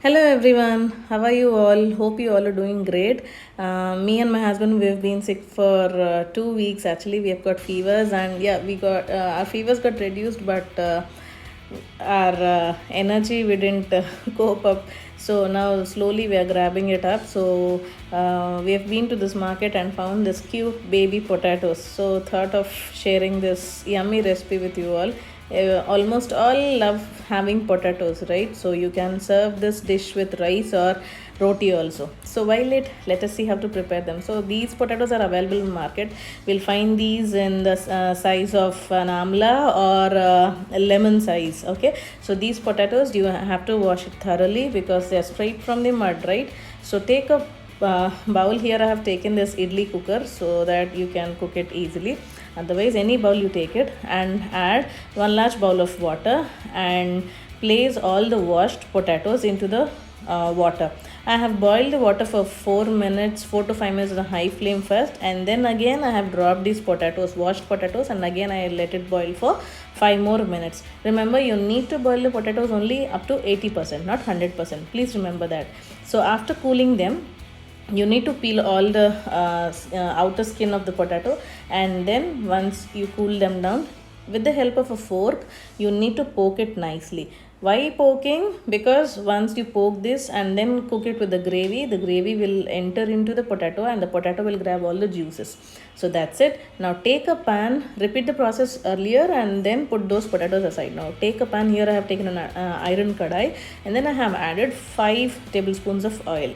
Hello everyone, how are you all? Hope you all are doing great. Me and my husband, we've been sick for 2 weeks. Actually, we have got fevers, and yeah, we got our fevers got reduced, but our energy we didn't cope up. So now slowly we are grabbing it up. So we have been to this market and found this cute baby potatoes. So thought of sharing this yummy recipe with you all. Almost all love having potatoes, right? So you can serve this dish with rice or roti also. So while let us see how to prepare them. So these potatoes are available in market. We'll find these in the size of an amla or a lemon size. Okay, so these potatoes you have to wash it thoroughly because they are straight from the mud, right? So take a bowl. Here I have taken this idli cooker so that you can cook it easily. Otherwise, any bowl you take it and add one large bowl of water and place all the washed potatoes into the water. I have boiled the water for 4 minutes, 4 to 5 minutes on a high flame first, and then again I have dropped these potatoes, washed potatoes, and again I let it boil for 5 more minutes. Remember, you need to boil the potatoes only up to 80%, not 100%. Please remember that. So after cooling them, you need to peel all the outer skin of the potato, and then once you cool them down, with the help of a fork you need to poke it nicely. Why poking? Because once you poke this and then cook it with the gravy will enter into the potato and the potato will grab all the juices. So that's it. Now take a pan, repeat the process earlier, and then put those potatoes aside. Now take a pan. Here I have taken an iron kadai, and then I have added 5 tablespoons of oil,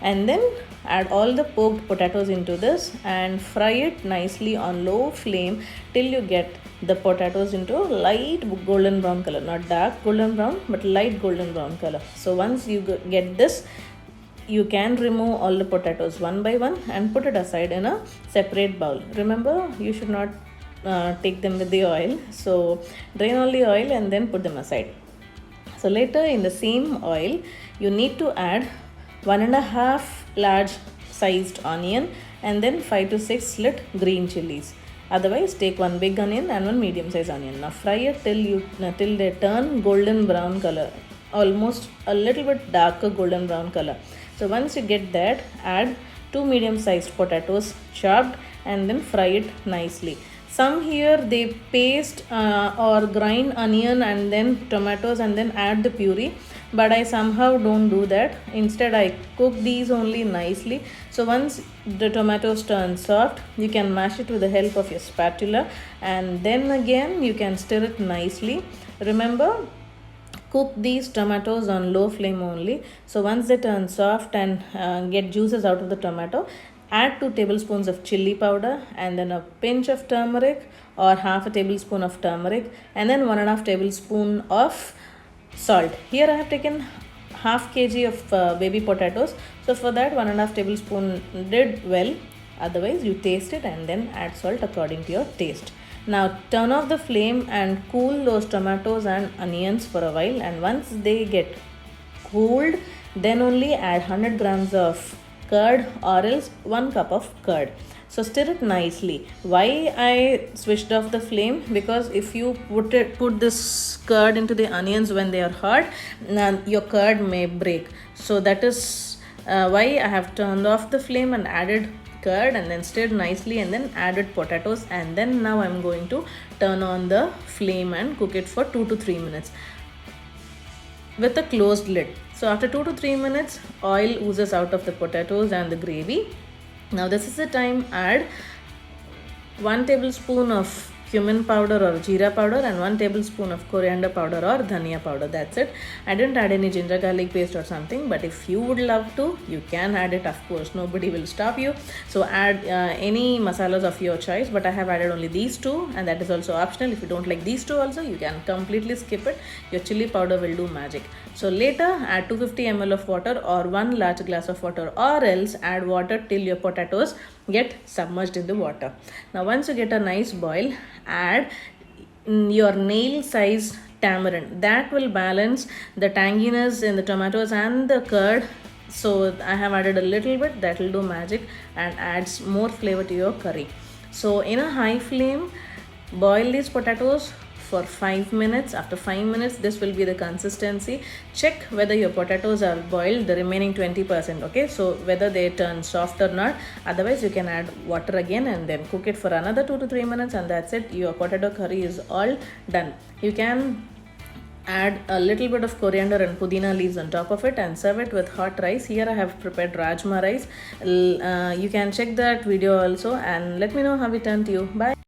and then add all the poked potatoes into this and fry it nicely on low flame till you get the potatoes into light golden brown color, not dark golden brown but light golden brown color. So once you get this, you can remove all the potatoes one by one and put it aside in a separate bowl. Remember, you should not take them with the oil, so drain all the oil and then put them aside. So later in the same oil you need to add 1.5 large sized onion and then 5 to 6 slit green chilies. Otherwise, take one big onion and one medium sized onion. Now fry it till they turn golden brown color, almost a little bit darker golden brown color. So once you get that, add 2 medium sized potatoes chopped and then fry it nicely. Some here they paste or grind onion and then tomatoes and then add the puree, but I somehow don't do that. Instead, I cook these only nicely. So once the tomatoes turn soft, you can mash it with the help of your spatula, and then again you can stir it nicely. Remember, cook these tomatoes on low flame only. So once they turn soft and get juices out of the tomato, add 2 tablespoons of chili powder and then a pinch of turmeric or half a tablespoon of turmeric, and then 1.5 tablespoon of salt. Here I have taken half kg of baby potatoes, so for that 1.5 tablespoon did well. Otherwise, you taste it and then add salt according to your taste. Now turn off the flame and cool those tomatoes and onions for a while, and once they get cooled, then only add 100 grams of curd or else 1 cup of curd. So stir it nicely. Why I switched off the flame? Because if you put this curd into the onions when they are hot, your curd may break. So that is why I have turned off the flame and added curd and then stirred nicely and then added potatoes, and then now I'm going to turn on the flame and cook it for 2 to 3 minutes with a closed lid. So after 2 to 3 minutes, oil oozes out of the potatoes and the gravy. Now this is the time add 1 tablespoon of cumin powder or jeera powder and 1 tablespoon of coriander powder or dhania powder. That's it. I didn't add any ginger garlic paste or something, but if you would love to, you can add it, of course. Nobody will stop you. So add any masalas of your choice, but I have added only these two, and that is also optional. If you don't like these two also, you can completely skip it. Your chili powder will do magic. So later add 250 ml of water or 1 large glass of water, or else add water till your potatoes get submerged in the water. Now once you get a nice boil, add your nail size tamarind. That will balance the tanginess in the tomatoes and the curd. So I have added a little bit, that will do magic and adds more flavor to your curry. So in a high flame, boil these potatoes for 5 minutes. After 5 minutes, this will be the consistency. Check whether your potatoes are boiled, the remaining 20%. Okay, so whether they turn soft or not. Otherwise, you can add water again and then cook it for another 2 to 3 minutes, and that's it. Your potato curry is all done. You can add a little bit of coriander and pudina leaves on top of it and serve it with hot rice. Here I have prepared rajma rice. You can check that video also and let me know how it turned to you. Bye.